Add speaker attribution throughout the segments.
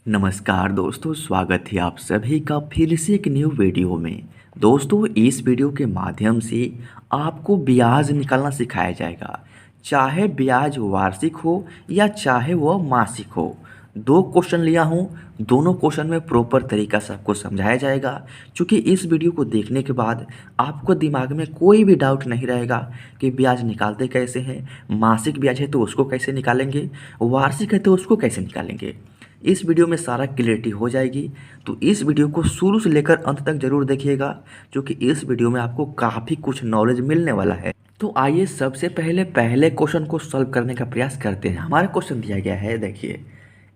Speaker 1: नमस्कार दोस्तों, स्वागत है आप सभी का फिर से एक न्यू वीडियो में। दोस्तों, इस वीडियो के माध्यम से आपको ब्याज निकालना सिखाया जाएगा। चाहे ब्याज वार्षिक हो या चाहे वह मासिक हो। दो क्वेश्चन लिया हूँ, दोनों क्वेश्चन में प्रॉपर तरीका से आपको समझाया जाएगा। क्योंकि इस वीडियो को देखने के बाद आपको दिमाग में कोई भी डाउट नहीं रहेगा कि ब्याज निकालते कैसे हैं। मासिक ब्याज है तो उसको कैसे निकालेंगे, वार्षिक है तो उसको कैसे निकालेंगे। इस वीडियो में सारा क्लियरिटी हो जाएगी। तो इस वीडियो को शुरू से लेकर अंत तक जरूर देखिएगा, क्योंकि इस वीडियो में आपको काफ़ी कुछ नॉलेज मिलने वाला है। तो आइए सबसे पहले पहले क्वेश्चन को सॉल्व करने का प्रयास करते हैं। हमारा क्वेश्चन दिया गया है, देखिए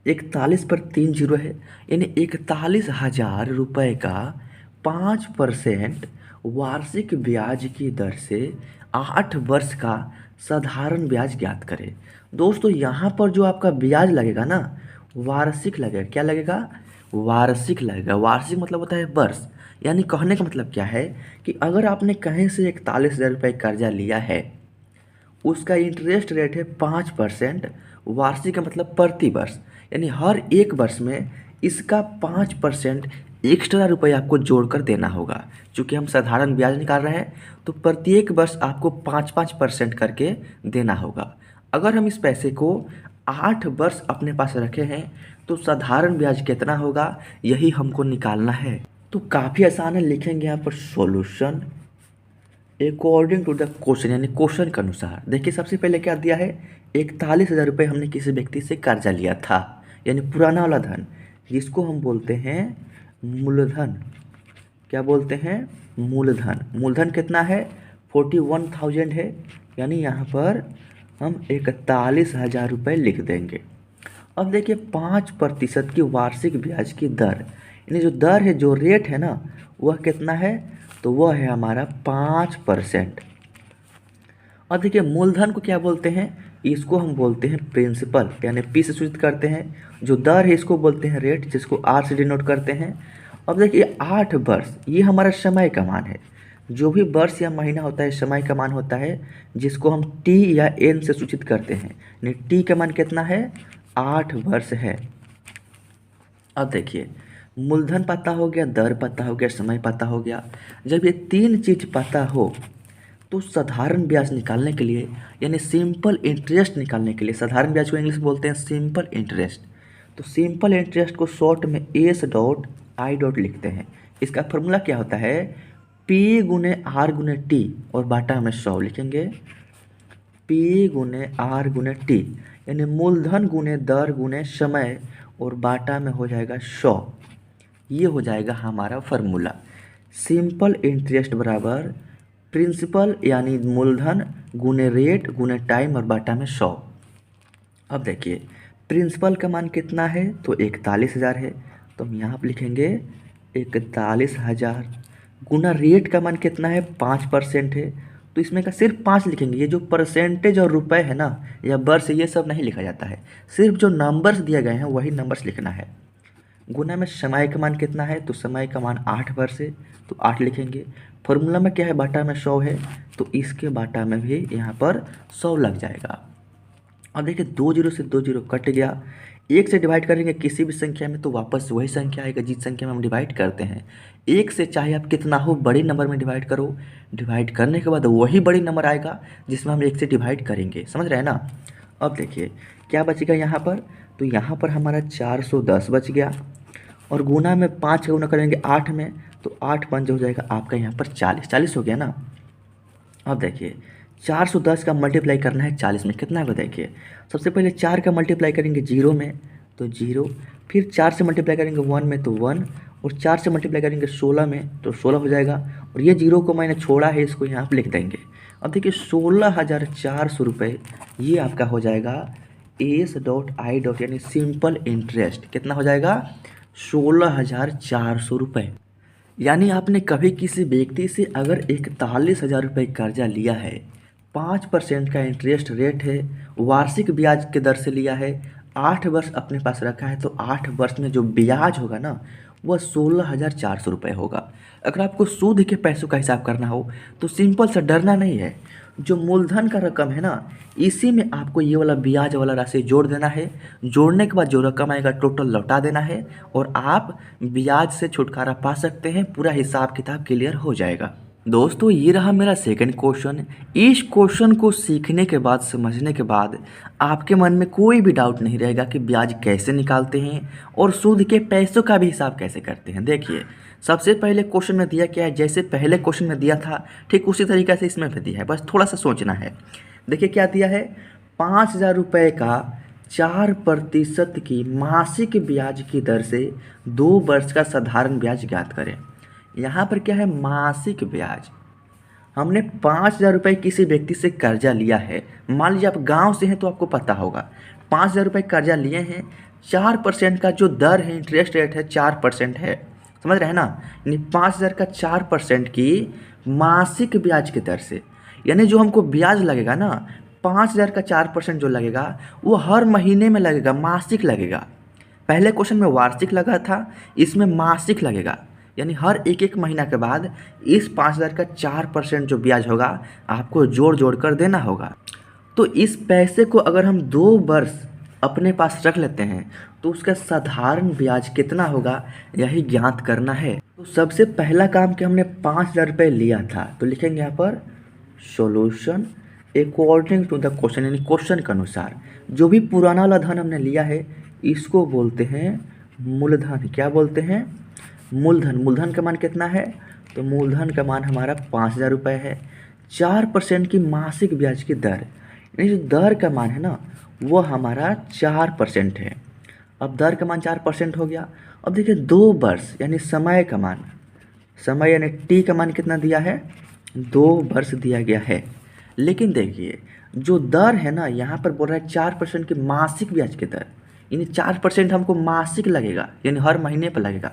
Speaker 1: 41 पर 3 जीरो है, यानी 41,000 रुपये का 5% वार्षिक ब्याज की दर से 8 वर्ष का साधारण ब्याज ज्ञात करें। दोस्तों, यहाँ पर जो आपका ब्याज लगेगा ना, वार्षिक लगेगा। क्या लगेगा? वार्षिक लगेगा। वार्षिक मतलब होता है वर्ष। यानी कहने का मतलब क्या है कि अगर आपने कहीं से 41,000 रुपये कर्जा लिया है, उसका इंटरेस्ट रेट है 5%। वार्षिक का मतलब प्रति वर्ष, यानी हर एक वर्ष में इसका 5% एक्स्ट्रा रुपये आपको जोड़कर देना होगा। चूँकि हम साधारण ब्याज निकाल रहे हैं तो प्रत्येक वर्ष आपको 5-5% करके देना होगा। अगर हम इस पैसे को 8 वर्ष अपने पास रखे हैं तो साधारण ब्याज कितना होगा, यही हमको निकालना है। तो काफ़ी आसान है, लिखेंगे यहाँ पर solution according to the question, यानी क्वेश्चन के अनुसार। देखिए सबसे पहले क्या दिया है, 41,000 रुपये हमने किसी व्यक्ति से कर्जा लिया था, यानी पुराना वाला धन, जिसको हम बोलते हैं मूलधन। क्या बोलते हैं? मूलधन। मूलधन कितना है? 41,000 है, यानी यहाँ पर हम 41,000 रुपये लिख देंगे। अब देखिए 5% की वार्षिक ब्याज की दर, यानी जो दर है, जो रेट है ना, वह कितना है? तो वह है हमारा 5%। और देखिए मूलधन को क्या बोलते हैं? इसको हम बोलते हैं प्रिंसिपल, यानी पी से सूचित करते हैं। जो दर है इसको बोलते हैं रेट, जिसको आर से डिनोट करते हैं। अब देखिए 8 वर्ष, ये हमारा समय का मान है। जो भी वर्ष या महीना होता है समय का मान होता है, जिसको हम टी या एन से सूचित करते हैं। यानी टी का मान कितना है? 8 वर्ष है। अब देखिए मूलधन पता हो गया, दर पता हो गया, समय पता हो गया। जब ये तीन चीज़ पता हो तो साधारण ब्याज निकालने के लिए, यानी सिंपल इंटरेस्ट निकालने के लिए, साधारण ब्याज को इंग्लिश में बोलते हैं सिंपल इंटरेस्ट। तो सिंपल इंटरेस्ट को शॉर्ट में एस डॉट आई डॉट लिखते हैं। इसका फॉर्मूला क्या होता है? पी गुने आर गुने टी और बाटा में 100 लिखेंगे। पी गुने आर गुने टी, यानी मूलधन गुने दर गुने समय और बाटा में हो जाएगा 100। ये हो जाएगा हमारा फार्मूला। सिंपल इंटरेस्ट बराबर प्रिंसिपल यानी मूलधन गुने रेट गुने टाइम और बाटा में 100। अब देखिए प्रिंसिपल का मान कितना है? तो 41,000 है, तो हम यहाँ पर लिखेंगे 41,000 गुना रेट का मान कितना है? 5% है, तो इसमें का सिर्फ 5 लिखेंगे। ये जो परसेंटेज और रुपए है ना, या वर्ष, ये सब नहीं लिखा जाता है। सिर्फ जो नंबर्स दिए गए हैं वही नंबर्स लिखना है। गुना में समय का मान कितना है? तो समय का मान 8 वर्ष है, तो 8 लिखेंगे। फॉर्मूला में क्या है? बाटा में 100 है, तो इसके बाटा में भी यहाँ पर 100 लग जाएगा। अब देखिए 2 जीरो से 2 जीरो कट गया। 1 से डिवाइड करेंगे किसी भी संख्या में तो वापस वही संख्या आएगा जिस संख्या में हम डिवाइड करते हैं। 1 से चाहे आप कितना हो बड़े नंबर में डिवाइड करो, डिवाइड करने के बाद वही बड़ी नंबर आएगा जिसमें हम 1 से डिवाइड करेंगे। समझ रहे हैं ना? अब देखिए क्या बचेगा यहाँ पर? तो यहाँ पर हमारा 410 बच गया, और गुना में 5 का गुना करेंगे 8 में, तो 8 पंच हो जाएगा आपका यहाँ पर 40 हो गया ना। अब देखिए 410 का मल्टीप्लाई करना है 40 में, कितना है देखिए। सबसे पहले 4 का मल्टीप्लाई करेंगे 0 में तो 0, फिर 4 से मल्टीप्लाई करेंगे 1 में तो 1, और 4 से मल्टीप्लाई करेंगे 16 में तो 16 हो जाएगा। और ये 0 को मैंने छोड़ा है, इसको यहाँ पर लिख देंगे। अब देखिए 16,400 रुपये ये आपका हो जाएगा एस डॉट आई डॉट, यानी सिंपल इंटरेस्ट। कितना हो जाएगा? 16,400 रुपये। यानी आपने कभी किसी व्यक्ति से अगर 41,000 रुपये कर्जा लिया है, 5% का इंटरेस्ट रेट है, वार्षिक ब्याज के दर से लिया है, 8 वर्ष अपने पास रखा है, तो 8 वर्ष में जो ब्याज होगा ना, वह 16,400 रुपये होगा। अगर आपको सूद के पैसों का हिसाब करना हो तो सिंपल सा, डरना नहीं है। जो मूलधन का रकम है ना, इसी में आपको ये वाला ब्याज वाला राशि जोड़ देना है। जोड़ने के बाद जो रकम आएगा टोटल लौटा देना है और आप ब्याज से छुटकारा पा सकते हैं। पूरा हिसाब किताब क्लियर हो जाएगा। दोस्तों ये रहा मेरा सेकंड क्वेश्चन। इस क्वेश्चन को सीखने के बाद, समझने के बाद आपके मन में कोई भी डाउट नहीं रहेगा कि ब्याज कैसे निकालते हैं और सूद के पैसों का भी हिसाब कैसे करते हैं। देखिए सबसे पहले क्वेश्चन में दिया क्या है, जैसे पहले क्वेश्चन में दिया था ठीक उसी तरीके से इसमें भी दिया है, बस थोड़ा सा सोचना है। देखिए क्या दिया है, 5,000 रुपये का 4% की मासिक ब्याज की दर से 2 वर्ष का साधारण ब्याज ज्ञात करें। यहाँ पर क्या है, मासिक ब्याज। हमने 5,000 रुपये किसी व्यक्ति से कर्जा लिया है। मान लीजिए आप गांव से हैं तो आपको पता होगा, 5,000 रुपये कर्जा लिए हैं, 4% का जो दर है, इंटरेस्ट रेट है 4% है, समझ रहे हैं ना। यानी 5,000 का 4% की मासिक ब्याज की दर से, यानी जो हमको ब्याज लगेगा ना, 5,000 का 4% जो लगेगा वो हर महीने में लगेगा, मासिक लगेगा। पहले क्वेश्चन में वार्षिक लगा था, इसमें मासिक लगेगा। यानी हर एक महीना के बाद इस 5,000 का 4% जो ब्याज होगा आपको जोड़ जोड़ कर देना होगा। तो इस पैसे को अगर हम 2 वर्ष अपने पास रख लेते हैं तो उसका साधारण ब्याज कितना होगा यही ज्ञात करना है। तो सबसे पहला काम कि हमने 5,000 रुपये लिया था, तो लिखेंगे यहाँ पर solution according to the question, यानी क्वेश्चन के अनुसार जो भी पुराना वाला धन हमने लिया है इसको बोलते हैं मूलधन। क्या बोलते हैं, मूलधन। मूलधन का मान कितना है, तो मूलधन का मान हमारा 5,000 रुपये है। 4% की मासिक ब्याज की दर, यानी जो दर का मान है ना वो हमारा 4% है। अब दर का मान 4% हो गया। अब देखिए 2 वर्ष यानी समय का मान, समय यानी टी का मान कितना दिया है, 2 वर्ष दिया गया है। लेकिन देखिए जो दर है ना यहाँ पर बोल रहा है 4% की मासिक ब्याज की दर, यानी 4% हमको मासिक लगेगा, यानी हर महीने पर लगेगा।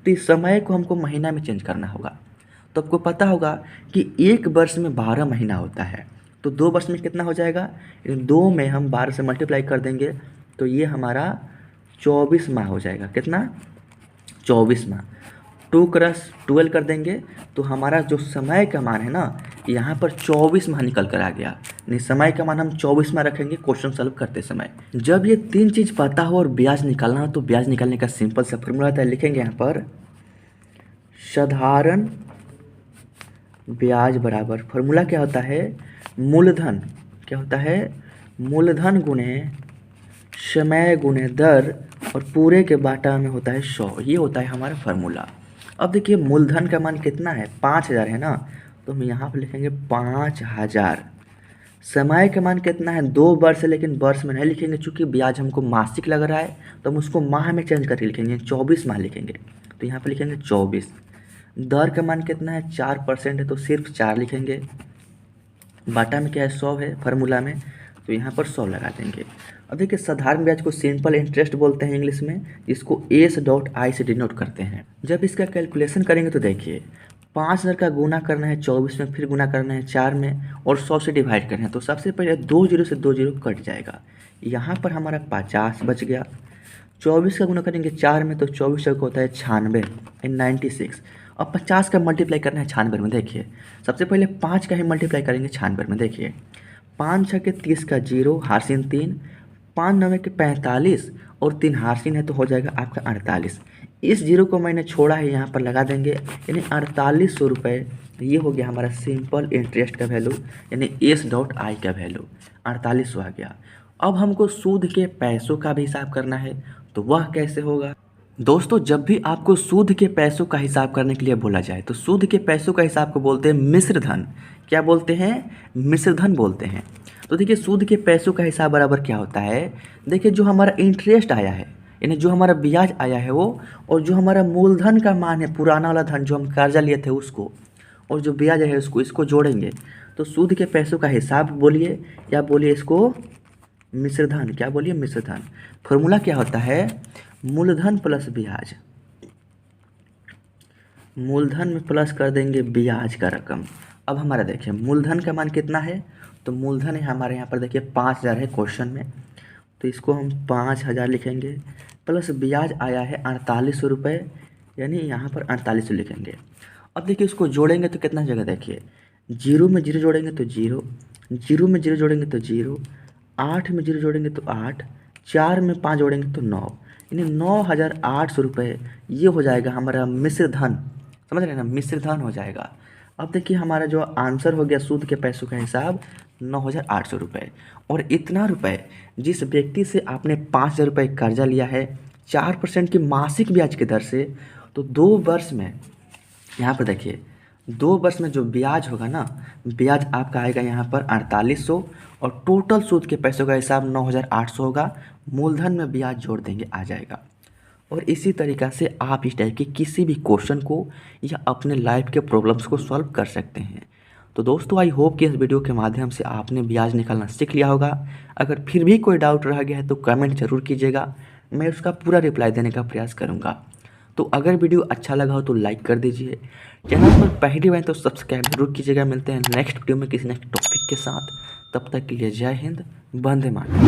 Speaker 1: तो इस समय को हमको महीना में चेंज करना होगा। तो आपको पता होगा कि 1 वर्ष में 12 महीना होता है, तो 2 वर्ष में कितना हो जाएगा, 2 में हम 12 से मल्टीप्लाई कर देंगे तो ये हमारा 24 माह हो जाएगा। कितना, 24 माह। 2 क्रॉस 12 कर देंगे तो हमारा जो समय का मान है ना यहाँ पर 24 माह निकल कर आ गया। नहीं, समय का मान हम 24 माह रखेंगे क्वेश्चन सॉल्व करते समय। जब ये 3 चीज़ पता हो और ब्याज निकालना हो तो ब्याज निकालने का सिंपल सा फॉर्मूला होता है। लिखेंगे यहाँ पर साधारण ब्याज बराबर, फॉर्मूला क्या होता है, मूलधन। क्या होता है, मूलधन गुणे समय गुणे दर और पूरे के बाटा में होता है 100। ये होता है हमारा फार्मूला। अब देखिए मूलधन का मान कितना है, 5,000 है ना, तो हम यहाँ पर लिखेंगे 5,000। समय का मान कितना है, 2 वर्ष है, लेकिन वर्ष में नहीं लिखेंगे चूँकि ब्याज हमको मासिक लग रहा है तो हम उसको माह में चेंज करके लिखेंगे, 24 माह लिखेंगे। तो यहाँ पर लिखेंगे 24। दर का मान कितना है, 4% है तो सिर्फ 4 लिखेंगे। बाटा में क्या है, 100 है फार्मूला में, तो यहाँ पर 100 लगा देंगे। अब देखिए साधारण ब्याज को सिंपल इंटरेस्ट बोलते हैं इंग्लिश में, जिसको S.I से डिनोट करते हैं। जब इसका कैलकुलेशन करेंगे तो देखिए 5,000 का गुना करना है 24 में, फिर गुना करना है 4 में और 100 से डिवाइड करना है। तो सबसे पहले 2 जीरो से 2 जीरो कट जाएगा, यहाँ पर हमारा 50 बच गया। 24 का गुना करेंगे 4 में तो 24 का होता है 96 96। अब 50 का मल्टीप्लाई करना है 96 में। देखिए सबसे पहले 5 का ही मल्टीप्लाई करेंगे 96 में। देखिए 5 6 के 30 का 0, हारसीन 3, 5 9 के 45 और 3 हारसीन है तो हो जाएगा आपका 48। इस जीरो को मैंने छोड़ा है, यहाँ पर लगा देंगे, यानी 4800 रुपये। ये हो गया हमारा सिंपल इंटरेस्ट का वैल्यू, यानी S.I का वैल्यू 4800 आ गया। अब हमको सूद के पैसों का भी हिसाब करना है, तो वह कैसे होगा। दोस्तों जब भी आपको सूद के पैसों का हिसाब करने के लिए बोला जाए तो सूद के पैसों का हिसाब को बोलते हैं मिश्र धन। क्या बोलते हैं, मिश्र धन बोलते हैं। तो देखिए सूद के पैसों का हिसाब बराबर क्या होता है, देखिए जो हमारा इंटरेस्ट आया है, यानी जो हमारा ब्याज आया है वो, और जो हमारा मूलधन का मान है, पुराना वाला धन जो हम कर्जा लिए थे उसको, और जो ब्याज है उसको, इसको जोड़ेंगे तो सूद के पैसों का हिसाब बोलिए, या बोलिए इसको मिश्र धन। क्या बोलिए, मिश्र धन। फॉर्मूला क्या होता है, मूलधन प्लस ब्याज। मूलधन में प्लस कर देंगे ब्याज का रकम। अब हमारा देखिए मूलधन का मान कितना है, तो मूलधन है हमारे यहाँ पर देखिए 5,000 है क्वेश्चन में, तो इसको हम 5,000 लिखेंगे, प्लस ब्याज आया है 4800 रुपये, यानी यहाँ पर 4800 लिखेंगे। अब देखिए इसको जोड़ेंगे तो कितना जगह, देखिए जीरो में जीरो जोड़ेंगे तो 0, जीरो में जीरो जोड़ेंगे तो जीरो, 8 में जीरो जोड़ेंगे तो 8, 4 में 5 जोड़ेंगे तो 9, यानी 9,800 रुपये ये हो जाएगा हमारा मिश्र धन। समझ रहे हैं ना, मिश्र धन हो जाएगा। अब देखिए हमारा जो आंसर हो गया सूद के पैसों का हिसाब 9,800 रुपये। और इतना रुपए जिस व्यक्ति से आपने 5,000 रुपये कर्जा लिया है 4% की मासिक ब्याज की दर से, तो 2 वर्ष में यहाँ पर देखिए 2 वर्ष में जो ब्याज होगा ना, ब्याज आपका आएगा यहाँ पर 4800 और टोटल सूद के पैसों का हिसाब 9,800 होगा। मूलधन में ब्याज जोड़ देंगे आ जाएगा। और इसी तरीक़ा से आप इस टाइप के किसी भी क्वेश्चन को या अपने लाइफ के प्रॉब्लम्स को सॉल्व कर सकते हैं। तो दोस्तों आई होप कि इस वीडियो के माध्यम से आपने ब्याज निकालना सीख लिया होगा। अगर फिर भी कोई डाउट रह गया है तो कमेंट ज़रूर कीजिएगा, मैं उसका पूरा रिप्लाई देने का प्रयास करूँगा। तो अगर वीडियो अच्छा लगा हो तो लाइक कर दीजिए, चैनल पर पहली बार तो सब्सक्राइब जरूर कीजिएगा। मिलते हैं नेक्स्ट वीडियो में किसी नेक्स्ट टॉपिक के साथ, तब तक के लिए जय हिंद, वंदे मातरम।